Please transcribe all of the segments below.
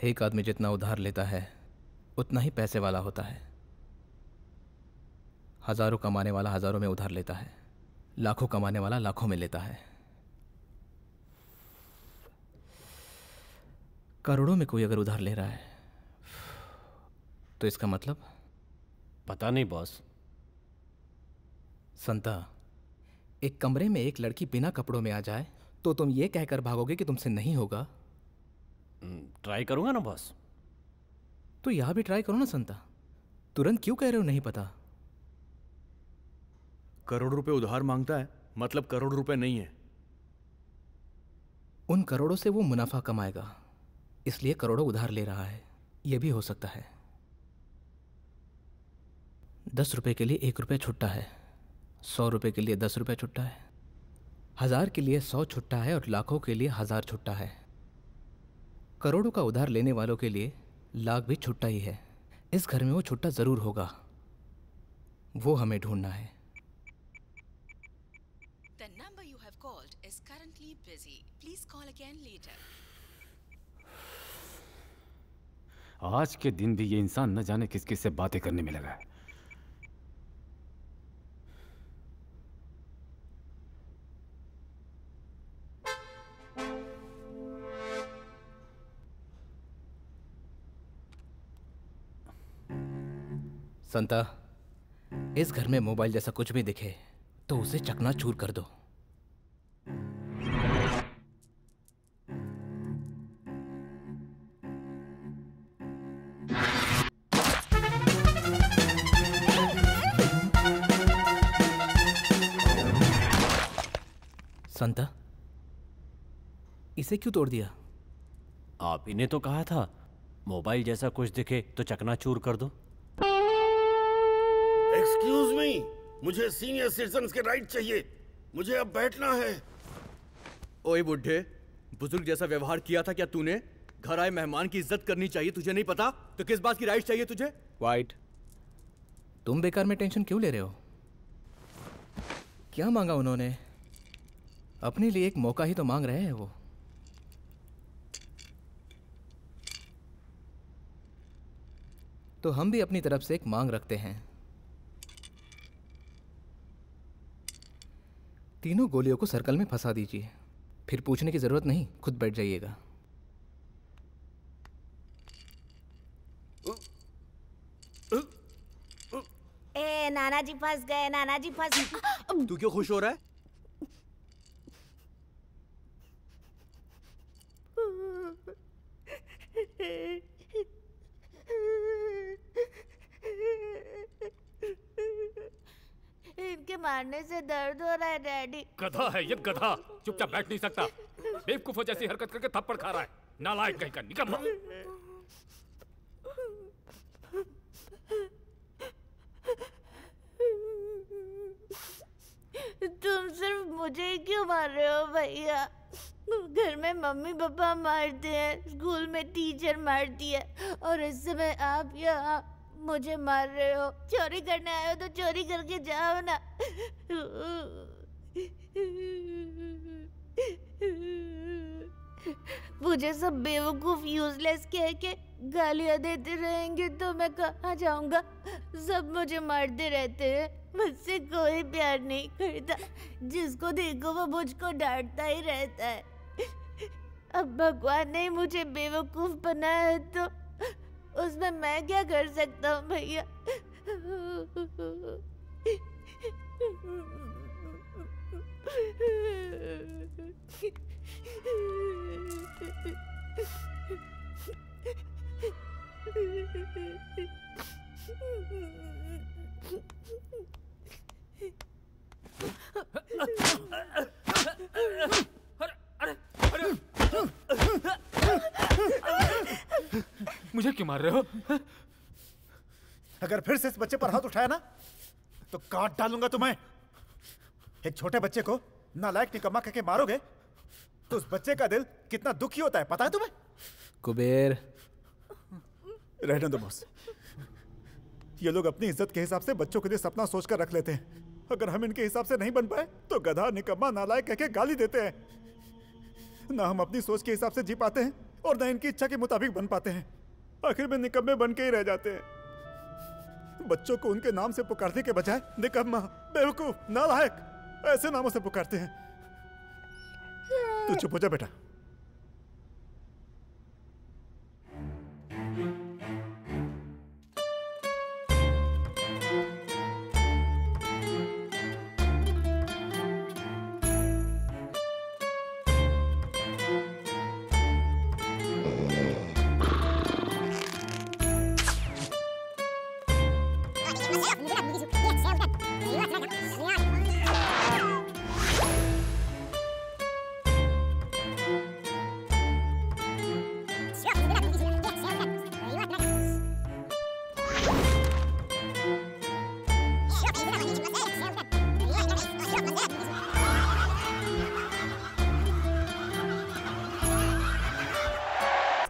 एक आदमी जितना उधार लेता है उतना ही पैसे वाला होता है। हजारों कमाने वाला हजारों में उधार लेता है, लाखों कमाने वाला लाखों में लेता है। करोड़ों में कोई अगर उधार ले रहा है तो इसका मतलब? पता नहीं बॉस। संता, एक कमरे में एक लड़की बिना कपड़ों में आ जाए तो तुम ये कहकर भागोगे कि तुमसे नहीं होगा? ट्राई करूंगा ना बॉस। तो यहां भी ट्राई करो ना संता। तुरंत क्यों कह रहे हो नहीं पता? करोड़ रुपए उधार मांगता है, मतलब करोड़ रुपए नहीं है। उन करोड़ों से वो मुनाफा कमाएगा, इसलिए करोड़ों उधार ले रहा है। यह भी हो सकता है 10 रुपए के लिए 1 रुपये छुट्टा है, 100 रुपए के लिए 10 रुपये छुट्टा है, 1000 के लिए 100 छुट्टा है और लाखों के लिए 1000 छुट्टा है। करोड़ों का उधार लेने वालों के लिए लाख भी छुट्टा ही है। इस घर में वो छुट्टा जरूर होगा, वो हमें ढूंढना है। The number you have called is currently busy. Please call again later. आज के दिन भी ये इंसान न जाने किस किस से बातें करने में लगा है। संता, इस घर में मोबाइल जैसा कुछ भी दिखे तो उसे चकनाचूर कर दो। संता, इसे क्यों तोड़ दिया? आप ही ने तो कहा था मोबाइल जैसा कुछ दिखे तो चकनाचूर कर दो। एक्सक्यूज मी, मुझे सीनियर सिटीजन्स के राइट चाहिए। मुझे अब बैठना है। ओए बुड्ढे, बुजुर्ग जैसा व्यवहार किया था क्या तूने? घर आए मेहमान की इज्जत करनी चाहिए, तुझे नहीं पता? तो किस बात की राइट चाहिए तुझे? वाइट, तुम बेकार में टेंशन क्यों ले रहे हो? क्या मांगा उन्होंने? अपने लिए एक मौका ही तो मांग रहे हैं वो। तो हम भी अपनी तरफ से एक मांग रखते हैं। तीनों गोलियों को सर्कल में फंसा दीजिए, फिर पूछने की जरूरत नहीं, खुद बैठ जाइएगा। ए नाना जी फंस गए, नाना जी फंस। तू क्यों खुश हो रहा है? इनके मारने से दर्द हो रहा है डैडी। गधा है ये, गधा। चुपचाप बैठ नहीं सकता, बेवकूफों जैसी हरकत करके थप्पड़ खा रहा है। नालायक कहीं का, निकम्मा। तुम सिर्फ मुझे ही क्यों मार रहे हो भैया? घर में मम्मी पापा मारते हैं, स्कूल में टीचर मारती है, और इस समय आप यहाँ मुझे मार रहे हो। चोरी करने आए हो तो चोरी करके जाओ ना। मुझे सब बेवकूफ यूजलेस कह के गालियां देते रहेंगे तो मैं कहाँ जाऊंगा? सब मुझे मारते रहते हैं, मुझसे कोई प्यार नहीं करता। जिसको देखो वो मुझको डांटता ही रहता है। अब भगवान ने मुझे बेवकूफ बनाया है तो उसमें मैं क्या कर सकता हूँ भैया? मुझे क्यों मार रहे हो? अगर फिर से इस बच्चे पर हाथ उठाया ना तो काट डालूंगा तुम्हें। एक छोटे बच्चे को नालायक निकम्मा कहके मारोगे तो उस बच्चे का दिल कितना दुखी होता है, पता है तुम्हें? कुबेर, रहने दो बॉस। ये लोग अपनी इज्जत के हिसाब से बच्चों के लिए सपना सोचकर रख लेते हैं। अगर हम इनके हिसाब से नहीं बन पाए तो गधा निकम्मा नालायक कहके गाली देते हैं। ना हम अपनी सोच के हिसाब से जी पाते हैं, और न इनकी इच्छा के मुताबिक बन पाते हैं। आखिर में निकम्मे बन के ही रह जाते हैं। बच्चों को उनके नाम से पुकारने के बजाय निकम्मा, बेवकूफ, नालायक ऐसे नामों से पुकारते हैं। तू चुप हो जा बेटा।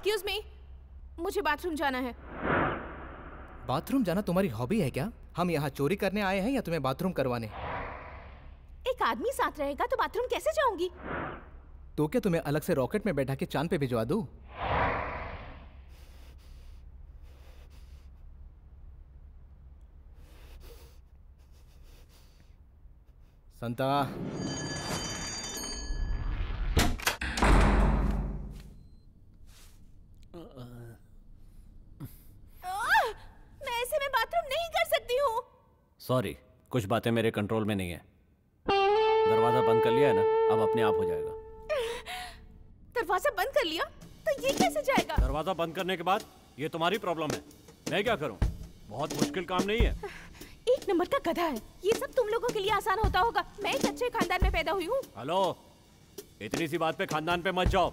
एक्सक्यूज मी, मुझे बाथरूम जाना है। बाथरूम जाना तुम्हारी हॉबी है क्या? हम यहाँ चोरी करने आए हैं या तुम्हें बाथरूम करवाने? एक आदमी साथ रहेगा तो बाथरूम कैसे जाऊंगी? तो क्या तुम्हें अलग से रॉकेट में बैठा के चांद पे भिजवा दूं? संता, मैं ऐसे में बाथरूम नहीं कर सकती हूँ। सॉरी, कुछ बातें मेरे कंट्रोल में नहीं है। दरवाजा बंद कर लिया है ना, अब अपने आप हो जाएगा। दरवाजा बंद कर लिया तो ये कैसे जाएगा? दरवाजा बंद करने के बाद ये तुम्हारी प्रॉब्लम है, मैं क्या करूं? बहुत मुश्किल काम नहीं है। एक नंबर का गधा है। ये सब तुम लोगों के लिए आसान होता होगा। मैं एक अच्छे खानदान में पैदा हुई हूँ। हेलो, इतनी सी बात पे खानदान पे मत जाओ।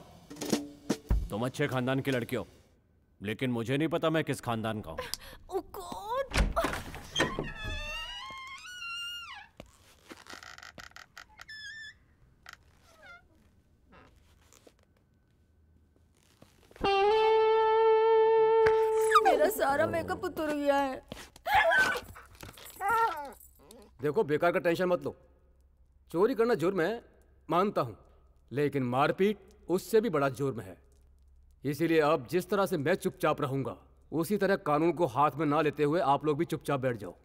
तुम अच्छे खानदान की लड़की हो, लेकिन मुझे नहीं पता मैं किस खानदान का हूँ। Oh God! मेरा सारा मेकअप उतर गया है। देखो, बेकार का टेंशन मत लो। चोरी करना जुर्म है, मानता हूं, लेकिन मारपीट उससे भी बड़ा जुर्म है। इसीलिए अब जिस तरह से मैं चुपचाप रहूंगा, उसी तरह कानून को हाथ में ना लेते हुए आप लोग भी चुपचाप बैठ जाओ।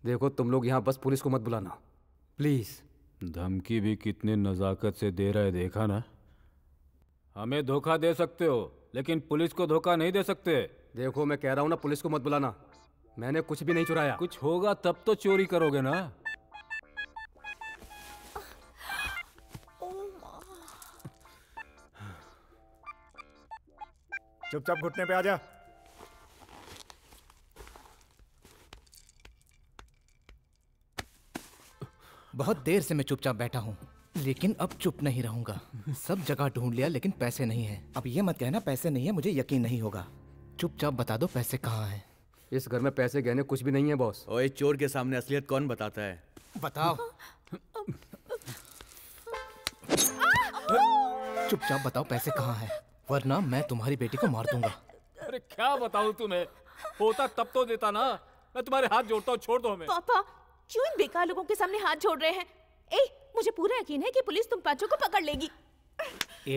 देखो, तुम लोग यहाँ बस पुलिस को मत बुलाना, प्लीज। धमकी भी कितने नजाकत से दे रहा है, देखा ना? हमें धोखा दे सकते हो, लेकिन पुलिस को धोखा नहीं दे सकते। देखो, मैं कह रहा हूँ ना, पुलिस को मत बुलाना। मैंने कुछ भी नहीं चुराया। कुछ होगा तब तो चोरी करोगे ना। चुपचाप घुटने पे आ जा। बहुत देर से मैं चुपचाप बैठा हूँ, लेकिन अब चुप नहीं रहूंगा। सब जगह ढूंढ लिया, लेकिन पैसे नहीं है। अब ये मत कहना पैसे नहीं है, मुझे यकीन नहीं होगा। चुपचाप बता दो पैसे कहाँ हैं। इस घर में पैसे गहने कुछ भी नहीं है बॉस। ओए, चोर के सामने असलियत कौन बताता है? बताओ। चुपचाप बताओ पैसे कहाँ हैं, वरना मैं तुम्हारी बेटी को मार दूंगा। अरे क्या बताऊं तुम्हें, होता तब तो देता ना। मैं तुम्हारे हाथ जोड़ता हूँ, छोड़ दो हमें। पापा, क्यों इन बेकार लोगों के सामने हाथ जोड़ रहे हैं? मुझे पूरा यकीन है कि पुलिस तुम पांचों को पकड़ लेगी।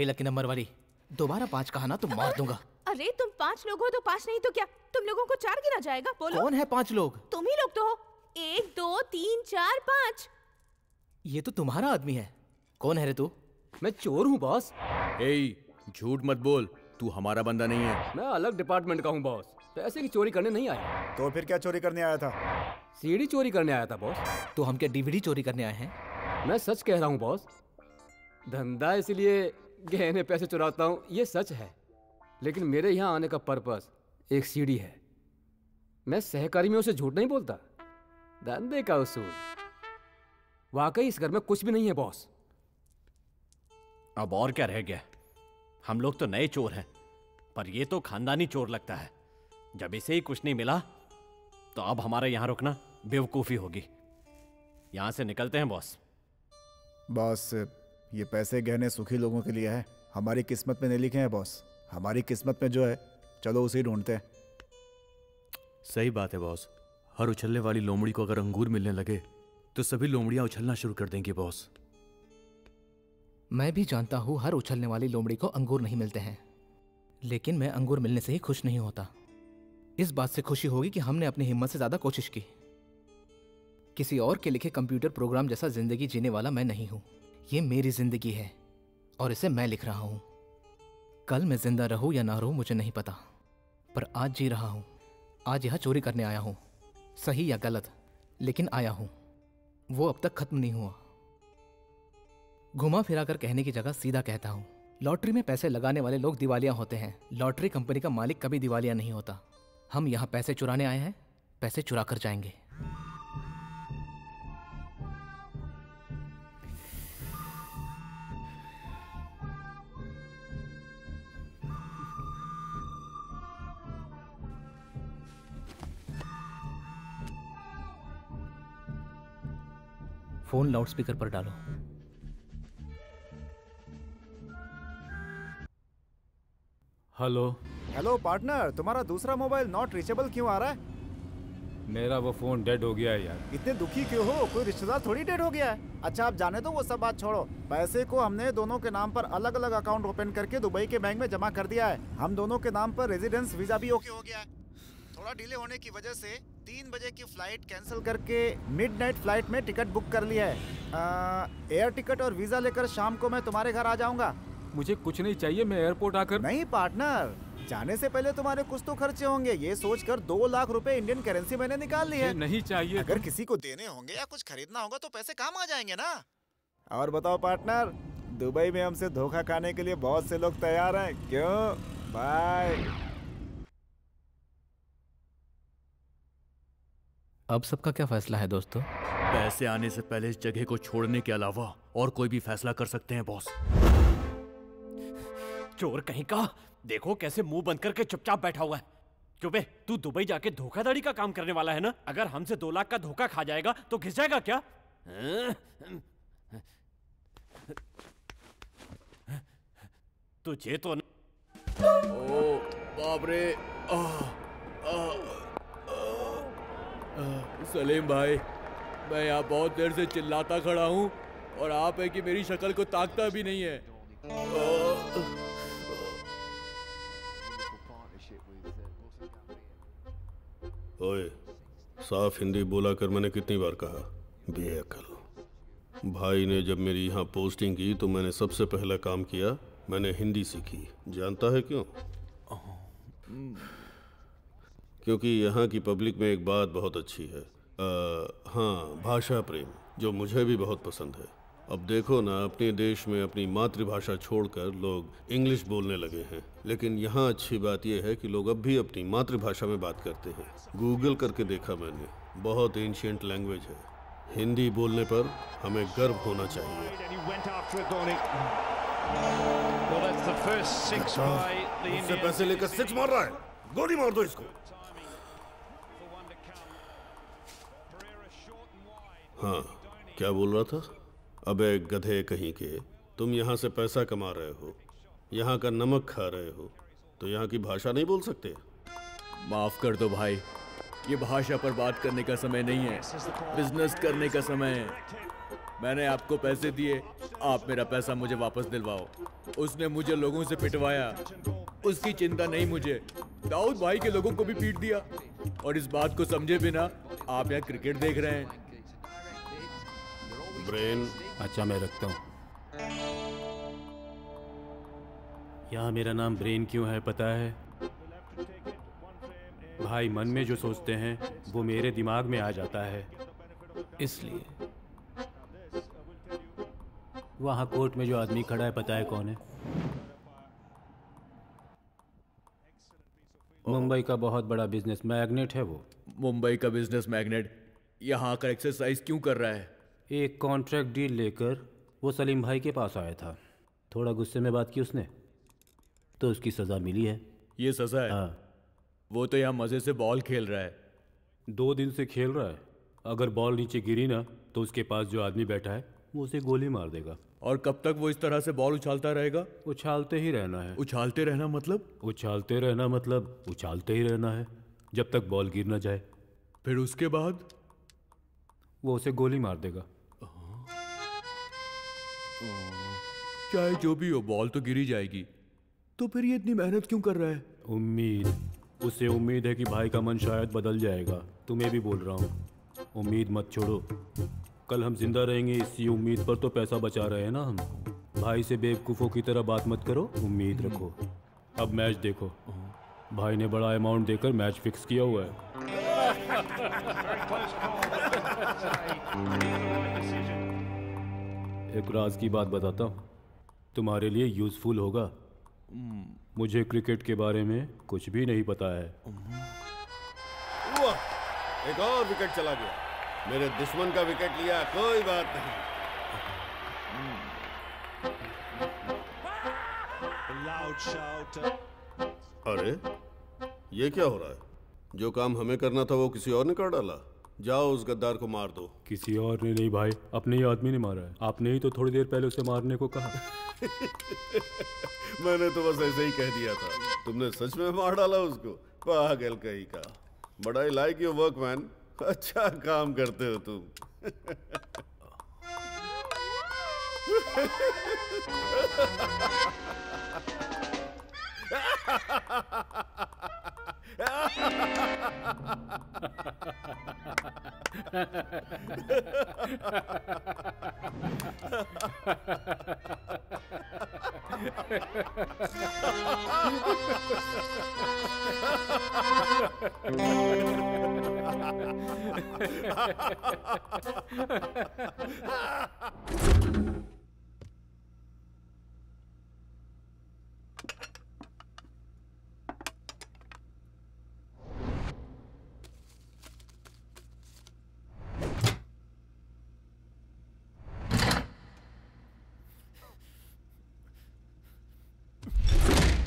लकी नंबर वाली, दोबारा 5 कहा ना तो मार दूंगा। अरे तुम 5 लोग हो तो 5 नहीं तो क्या? तुम लोगों को 4 गिना जाएगा। बोलो, कौन है 5 लोग? तुम ही लोग तो हो। 1 2 3 4 5। ये तो तुम्हारा आदमी है। कौन है रे तू? मैं चोर हूँ बॉस। झूठ मत बोल, तू हमारा बंदा नहीं है। मैं अलग डिपार्टमेंट का हूँ बॉस, पैसे की चोरी करने नहीं आया। तो फिर क्या चोरी करने आया था? सीडी चोरी करने आया था बॉस। तो हम क्या डीवीडी चोरी करने आए हैं? मैं सच कह रहा हूँ बॉस। धंधा इसलिए गहने पैसे चुराता हूँ, ये सच है। लेकिन मेरे यहाँ आने का पर्पस एक सीडी है। मैं सहकर्मियों से झूठ नहीं बोलता। धंधे का उसूल। वाकई इस घर में कुछ भी नहीं है बॉस। अब और क्या रह गया? हम लोग तो नए चोर हैं, पर ये तो खानदानी चोर लगता है। जब इसे ही कुछ नहीं मिला तो अब हमारे यहाँ रुकना बेवकूफ़ी होगी। यहाँ से निकलते हैं बॉस। बॉस, ये पैसे गहने सुखी लोगों के लिए है, हमारी किस्मत में नहीं लिखे हैं बॉस। हमारी किस्मत में जो है, चलो उसे ढूंढते हैं। सही बात है बॉस। हर उछलने वाली लोमड़ी को अगर अंगूर मिलने लगे तो सभी लोमड़ियां उछलना शुरू कर देंगी बॉस। मैं भी जानता हूँ हर उछलने वाली लोमड़ी को अंगूर नहीं मिलते हैं, लेकिन मैं अंगूर मिलने से ही खुश नहीं होता। इस बात से खुशी होगी कि हमने अपनी हिम्मत से ज्यादा कोशिश की। किसी और के लिखे कंप्यूटर प्रोग्राम जैसा जिंदगी जीने वाला मैं नहीं हूं। ये मेरी जिंदगी है और इसे मैं लिख रहा हूं। कल मैं जिंदा रहूं या ना रहूं मुझे नहीं पता, पर आज जी रहा हूं। आज यह चोरी करने आया हूं, सही या गलत, लेकिन आया हूं। वो अब तक खत्म नहीं हुआ। घुमा फिरा कर कहने की जगह सीधा कहता हूं, लॉटरी में पैसे लगाने वाले लोग दिवालिया होते हैं। लॉटरी कंपनी का मालिक कभी दिवालिया नहीं होता। हम यहां पैसे चुराने आए हैं, पैसे चुरा कर जाएंगे। फोन लाउडस्पीकर पर डालो। हेलो। हेलो पार्टनर, तुम्हारा दूसरा मोबाइल नॉट रीचेबल क्यों आ रहा है? मेरा वो फोन डेड हो गया है यार। इतने दुखी क्यों हो? कोई रिश्तेदार थोड़ी डेड हो गया है। अच्छा आप जाने दो, वो सब बात छोड़ो। पैसे को हमने दोनों के नाम पर अलग अलग अकाउंट ओपन करके दुबई के बैंक में जमा कर दिया है। हम दोनों के नाम पर रेजिडेंस वीजा भी ओके हो गया है। थोड़ा डिले होने की वजह से 3 बजे की फ्लाइट कैंसिल करके मिडनाइट फ्लाइट में टिकट बुक कर लिया है। एयर टिकट और वीजा लेकर शाम को मैं तुम्हारे घर आ जाऊंगा। मुझे कुछ नहीं चाहिए, मैं एयरपोर्ट आकर। नहीं पार्टनर, जाने से पहले तुम्हारे कुछ तो खर्चे होंगे। ये सोचकर 2 लाख रुपए इंडियन करेंसी मैंने निकाल ली है। नहीं चाहिए। अगर किसी को देने होंगे या कुछ खरीदना होगा तो पैसे काम आ जाएंगे ना। और बताओ पार्टनर, दुबई में हमसे धोखा खाने के लिए बहुत से लोग तैयार हैं, क्यों? बाय। अब सबका क्या फैसला है दोस्तों? पैसे आने से पहले इस जगह को छोड़ने के अलावा और कोई भी फैसला कर सकते हैं बॉस। चोर कहीं का, देखो कैसे मुंह बंद करके चुपचाप बैठा हुआ है। क्यों बे, तू दुबई जाके धोखाधड़ी का काम करने वाला है ना? अगर हमसे 2 लाख का धोखा खा जाएगा तो घिस जाएगा क्या? तुझे तो ओ बाप रे। सलीम भाई, मैं यहाँ बहुत देर से चिल्लाता खड़ा हूँ और आप है कि मेरी शक्ल को ताकता भी नहीं है। ओए, साफ हिंदी बोला कर, मैंने कितनी बार कहा, बेअकल। भाई ने जब मेरी यहाँ पोस्टिंग की तो मैंने सबसे पहला काम किया, मैंने हिंदी सीखी। जानता है क्यों? क्योंकि यहाँ की पब्लिक में एक बात बहुत अच्छी है, हाँ, भाषा प्रेम, जो मुझे भी बहुत पसंद है। अब देखो ना, अपने देश में अपनी मातृभाषा छोड़कर लोग इंग्लिश बोलने लगे हैं, लेकिन यहाँ अच्छी बात यह है कि लोग अब भी अपनी मातृभाषा में बात करते हैं। गूगल करके देखा मैंने, बहुत एंशिएंट लैंग्वेज है। हिंदी बोलने पर हमें गर्व होना चाहिए। मुझसे पैसे लेकर 6 मार रहा है, गोली मार दो इसको। हाँ, क्या बोल रहा था? अबे गधे कहीं के, तुम यहाँ से पैसा कमा रहे हो, यहाँ का नमक खा रहे हो, तो यहाँ की भाषा नहीं बोल सकते? माफ कर दो भाई, ये भाषा पर बात करने का समय नहीं है, बिजनेस करने का समय है। मैंने आपको पैसे दिए, आप मेरा पैसा मुझे वापस दिलवाओ। उसने मुझे लोगों से पिटवाया, उसकी चिंता नहीं मुझे। दाऊद भाई के लोगों को भी पीट दिया, और इस बात को समझे बिना आप यहाँ क्रिकेट देख रहे हैं। ब्रेन। अच्छा, मैं रखता हूँ। यहाँ मेरा नाम ब्रेन क्यों है पता है? भाई मन में जो सोचते हैं वो मेरे दिमाग में आ जाता है, इसलिए। वहाँ कोर्ट में जो आदमी खड़ा है पता है कौन है? मुंबई का बहुत बड़ा बिजनेस मैग्नेट है वो। मुंबई का बिजनेस मैग्नेट यहाँ आकर एक्सरसाइज क्यों कर रहा है? एक कॉन्ट्रैक्ट डील लेकर वो सलीम भाई के पास आया था। थोड़ा गुस्से में बात की उसने तो उसकी सज़ा मिली है। ये सजा है? हाँ। वो तो यहाँ मजे से बॉल खेल रहा है। 2 दिन से खेल रहा है। अगर बॉल नीचे गिरी ना तो उसके पास जो आदमी बैठा है वो उसे गोली मार देगा। और कब तक वो इस तरह से बॉल उछालता रहेगा? उछालते ही रहना है। उछालते रहना मतलब? उछालते रहना मतलब उछालते ही रहना है जब तक बॉल गिर ना जाए। फिर उसके बाद? वो उसे गोली मार देगा। चाहे जो भी हो, बॉल तो गिरी जाएगी। तो फिर ये इतनी मेहनत क्यों कर रहा है? उम्मीद। उसे उम्मीद है कि भाई का मन शायद बदल जाएगा। तुम्हें भी बोल रहा हूँ, उम्मीद मत छोड़ो। कल हम जिंदा रहेंगे इसी उम्मीद पर तो पैसा बचा रहे हैं ना हम। भाई से बेवकूफ़ों की तरह बात मत करो, उम्मीद रखो। अब मैच देखो। भाई ने बड़ा अमाउंट देकर मैच फिक्स किया हुआ है। एक राज की बात बताता हूँ, तुम्हारे लिए यूजफुल होगा। मुझे क्रिकेट के बारे में कुछ भी नहीं पता है। वाह, एक और विकेट चला गया। मेरे दुश्मन का विकेट लिया, कोई बात नहीं। अरे ये क्या हो रहा है? जो काम हमें करना था वो किसी और ने कर डाला। जाओ उस गद्दार को मार दो। किसी और ने नहीं भाई, अपने ही आदमी ने मारा है। आपने ही तो थोड़ी देर पहले उसे मारने को कहा। मैंने तो बस ऐसे ही कह दिया था। तुमने सच में मार डाला उसको? पागल कहीं का। बड़ा ही लाइक योर वर्क मैन। अच्छा काम करते हो तुम।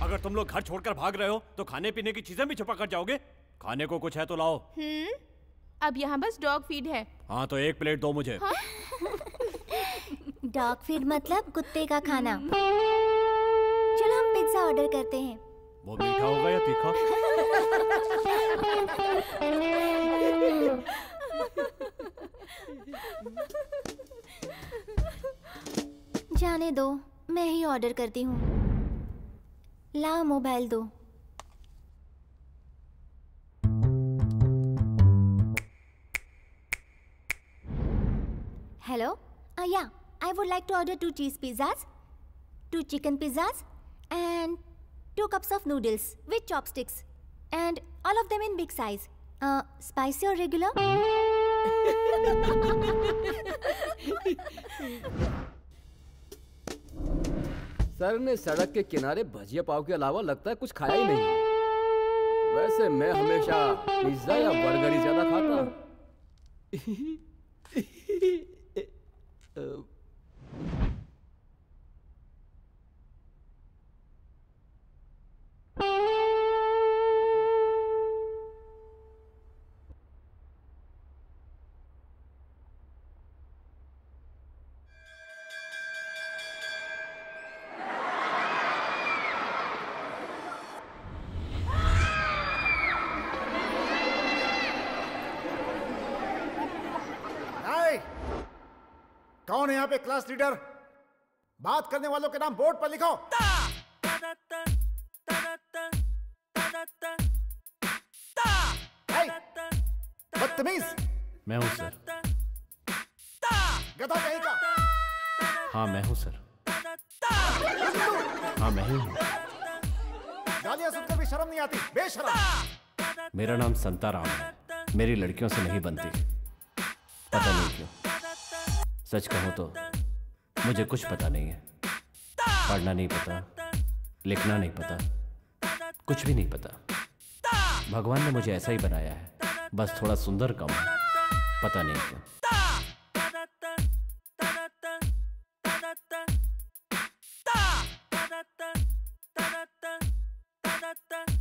अगर तुम लोग घर छोड़कर भाग रहे हो तो खाने पीने की चीजें भी छुपा कर जाओगे। खाने को कुछ है तो लाओ। अब यहाँ बस डॉग फीड है। हाँ तो 1 प्लेट दो मुझे। हाँ? डॉग फीड मतलब कुत्ते का खाना। चलो हम पिज्जा ऑर्डर करते हैं। वो मीठा होगा या तीखा? जाने दो, मैं ही ऑर्डर करती हूँ। लाओ मोबाइल दो। Hello? Yeah, I would like to order 2 cheese pizzas, 2 chicken pizzas, and 2 cups of noodles with chopsticks, and all of them in big size. Spicy or regular? Sir ने सड़क के किनारे भजिया पाव के अलावा लगता है कुछ खाया ही नहीं है। वैसे मैं हमेशा पिज्जा या बर्गर ही ज्यादा खाता हूँ। कौन है यहाँ पे क्लास लीडर? बात करने वालों के नाम बोर्ड पर लिखो। बदतमीज। मैं हूँ सर। गधा कहीं का। हाँ मैं हूँ सर। हाँ मैं ही हूँ। गालियां सुनकर भी शर्म नहीं आती, बेशरम। मेरा नाम संताराम है। मेरी लड़कियों से नहीं बनती, पता नहीं क्यों। सच कहूँ तो मुझे कुछ पता नहीं है। पढ़ना नहीं पता, लिखना नहीं पता, कुछ भी नहीं पता। भगवान ने मुझे ऐसा ही बनाया है, बस थोड़ा सुंदर कम है, पता नहीं क्यों। Ta